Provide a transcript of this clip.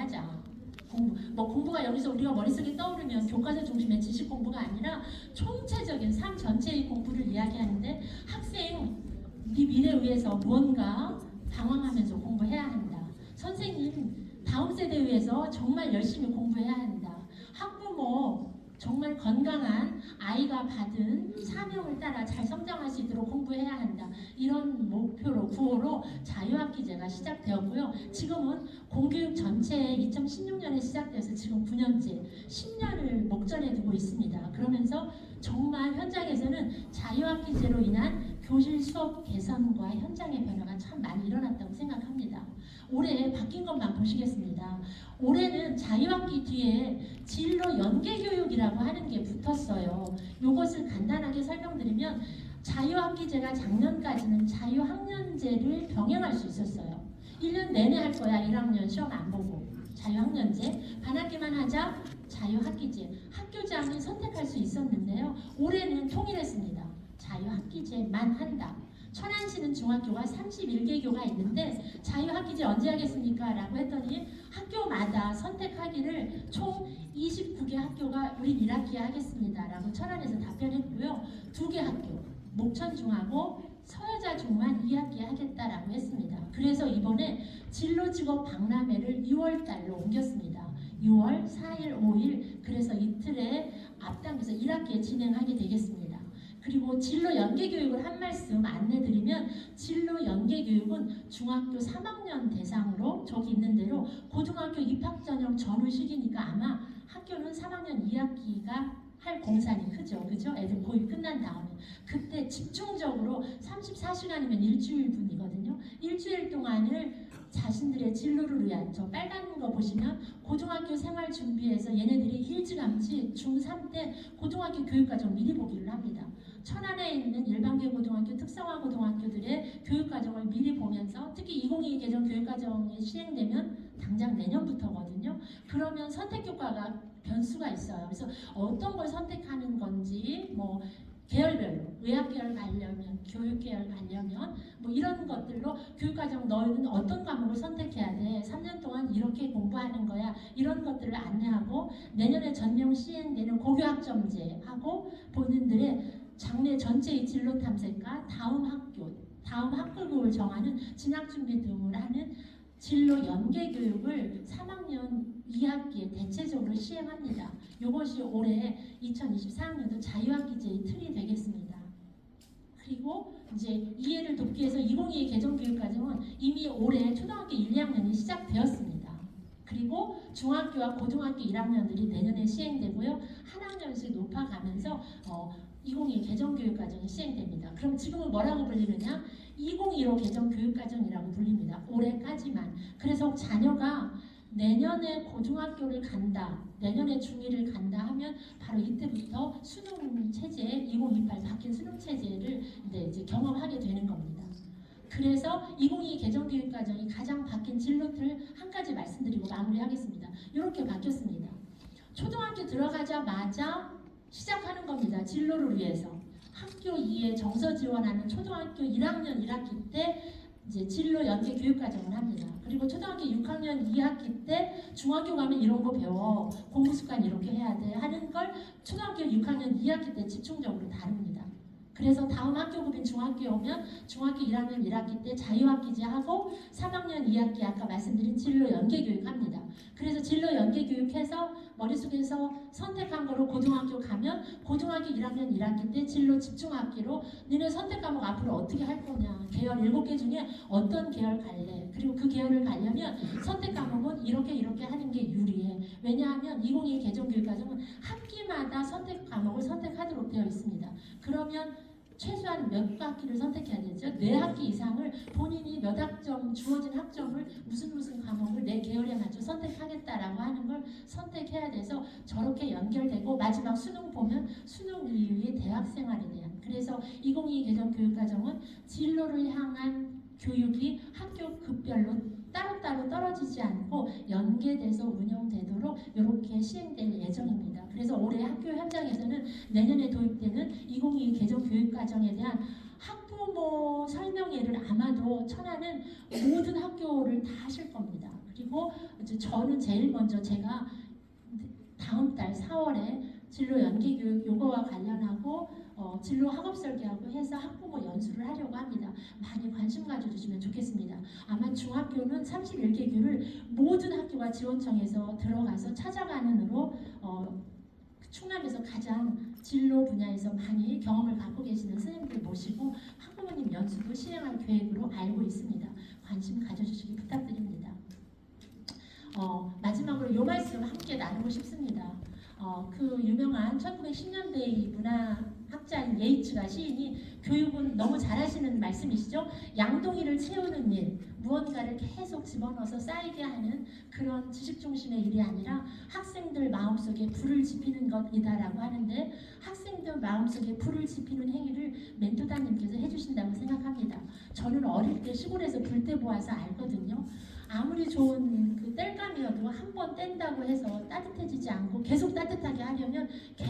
하자. 공부가 여기서 우리가 머릿속에 떠오르면 교과서 중심의 지식 공부가 아니라 총체적인 삶 전체의 공부를 이야기하는데, 학생 네 미래 위해서 무언가 방황하면서 공부해야 한다. 선생님 다음 세대 위해서 정말 열심히 공부해야 한다. 학부모 정말 건강한 아이가 받은 사명을 따라 잘 성장할 수 있도록 공부해야 한다. 이런 목표로 구호로 자유학기제가 시작되었고요. 지금은 공교육 전체에 2016년에 시작돼서 지금 9년째 10년을 목전에 두고 있습니다. 그러면서 정말 현장에서는 자유학기제로 인한 교실 수업 개선과 현장의 변화가 참 많이 일어났다고 생각합니다. 올해 바뀐 것만 보시겠습니다. 올해는 자유학기 뒤에 진로 연계교육이라고 하는 게 붙었어요. 이것을 간단하게 설명드리면, 자유학기제가 작년까지는 자유학년제를 병행할 수 있었어요. 1년 내내 할 거야. 1학년 시험 안 보고. 자유학년제, 반학기만 하자. 자유학기제, 학교장이 선택할 수 있었는데요. 올해는 통일했습니다. 자유학기제만 한다. 천안시는 중학교가 31개교가 있는데 자유학기제 언제 하겠습니까? 라고 했더니 학교마다 선택하기를 총 29개 학교가 우린 1학기에 하겠습니다. 라고 천안에서 답변했고요. 2개 학교, 목천중하고 서여자중만 2학기에 하겠다라고 했습니다. 그래서 이번에 진로직업 박람회를 6월달로 옮겼습니다. 6월 4일, 5일, 그래서 이틀에 앞당겨서 1학기에 진행하게 되겠습니다. 그리고 진로 연계교육을 한 말씀 안내드리면, 진로 연계교육은 중학교 3학년 대상으로 저기 있는 대로 고등학교 입학전형 전후 시기니까 아마 학교는 3학년 2학기가 할 공산이 크죠. 그죠? 애들 고입 끝난 다음에. 그때 집중적으로 34시간이면 일주일분이거든요. 일주일 동안을 자신들의 진로를 위한, 저 빨간 거 보시면 고등학교 생활 준비해서 얘네들이 일찌감치 중3 때 고등학교 교육과정 미리 보기를 합니다. 천안에 있는 일반계 고등학교, 특성화 고등학교들의 교육과정을 미리 보면서, 특히 2022 개정 교육과정이 시행되면 당장 내년부터거든요. 그러면 선택교과가 변수가 있어요. 그래서 어떤 걸 선택하는 건지, 뭐 계열별로 의학계열 가려면, 교육계열 가려면 뭐 이런 것들로 교육과정 너희는 어떤 과목을 선택해야 돼, 3년 동안 이렇게 공부하는 거야, 이런 것들을 안내하고, 내년에 전면 시행되는 고교학점제하고 본인들의 장래 전체의 진로 탐색과 다음 학교급을 정하는 진학준비 등을 하는 진로 연계교육을 3학년 2학기에 대체적으로 시행합니다. 이것이 올해 2024학년도 자유학기제의 틀이 되겠습니다. 그리고 이제 이해를 돕기 위해서 2022 개정교육과정은 이미 올해 초등학교 1, 2학년이 시작되었습니다. 그리고 중학교와 고등학교 1학년들이 내년에 시행되고요. 한 학년씩 높아가면서 2022 개정교육과정이 시행됩니다. 그럼 지금은 뭐라고 불리느냐? 2015 개정교육과정이라고 불립니다. 올해까지만. 그래서 자녀가 내년에 고등학교를 간다, 내년에 중1을 간다 하면 바로 이때부터 수능 체제, 2028 바뀐 수능 체제를 이제 경험하게 되는 겁니다. 그래서 2022 개정교육과정이 가장 바뀐 진로틀 한 가지 말씀드리고 마무리하겠습니다. 이렇게 바뀌었습니다. 초등학교 들어가자마자 시작하는 겁니다. 진로를 위해서. 학교 2에 정서 지원하는 초등학교 1학년 1학기 때 이제 진로 연계 교육과정을 합니다. 그리고 초등학교 6학년 2학기 때 중학교 가면 이런 거 배워, 공부 습관 이렇게 해야 돼 하는 걸 초등학교 6학년 2학기 때 집중적으로 다룹니다. 그래서 다음 학교급인 중학교에 오면 중학교 1학년 1학기 때 자유학기제 하고 3학년 2학기 아까 말씀드린 진로 연계교육 합니다. 그래서 진로 연계교육해서 머릿속에서 선택한 거로 고등학교 가면 고등학교 1학년 1학기 때 진로 집중학기로 너네 선택 과목 앞으로 어떻게 할 거냐, 계열 7개 중에 어떤 계열 갈래, 그리고 그 계열을 가려면 선택 과목은 이렇게 하는 게 유리해. 왜냐하면 2022 개정교육과정은 학기마다 선택 과목을 선택하도록 되어 있습니다. 그러면 최소한 몇 학기를 선택해야 되죠. 4학기 이상을 본인이 몇 학점, 주어진 학점을 무슨 과목을 내 계열에 맞춰 선택하겠다라고 하는 걸 선택해야 돼서 저렇게 연결되고, 마지막 수능 보면 수능 이후의 대학생활에 대한, 그래서 2022 개정 교육과정은 진로를 향한 교육이 학교 급별로 따로따로 떨어지지 않고 연계돼서 운영되도록 이렇게 시행될 예정입니다. 그래서 올해 학교 현장에서는 내년에 도입되는 2022 개정 교육과정에 대한 학부모 설명회를 아마도 천안은 모든 학교를 다 하실 겁니다. 그리고 그리고 이제 저는 제일 먼저 제가 다음 달 4월에 진로 연계 교육 요거와 관련하고 진로 학업 설계하고 해서 학부모 연수를 하려고 합니다. 많이 관심 가져주시면 좋겠습니다. 아마 중학교는 31개교를 모든 학교가 지원청에서 들어가서 찾아가는 으로 충남에서 가장 진로 분야에서 많이 경험을 갖고 계시는 선생님들 모시고 학부모님 연수도 시행할 계획으로 알고 있습니다. 관심 가져주시기 부탁드립니다. 마지막으로 요 말씀 함께 나누고 싶습니다. 그 유명한 1910년대 문화학자인 예이츠가 시인이 교육은 너무 잘하시는 말씀이시죠. 양동이를 채우는 일, 무언가를 계속 집어넣어서 쌓이게 하는 그런 지식 중심의 일이 아니라 학생들 마음속에 불을 지피는 것이다라고 하는데, 학생들 마음속에 불을 지피는 행위를 멘토다님께서 해주신다고 생각합니다. 저는 어릴 때 시골에서 불때 보아서 알거든요. 아무리 좋은 그 땔감이어도 한 번 뗀다고 해서 따뜻해지지 않고 계속 따뜻하게 하려면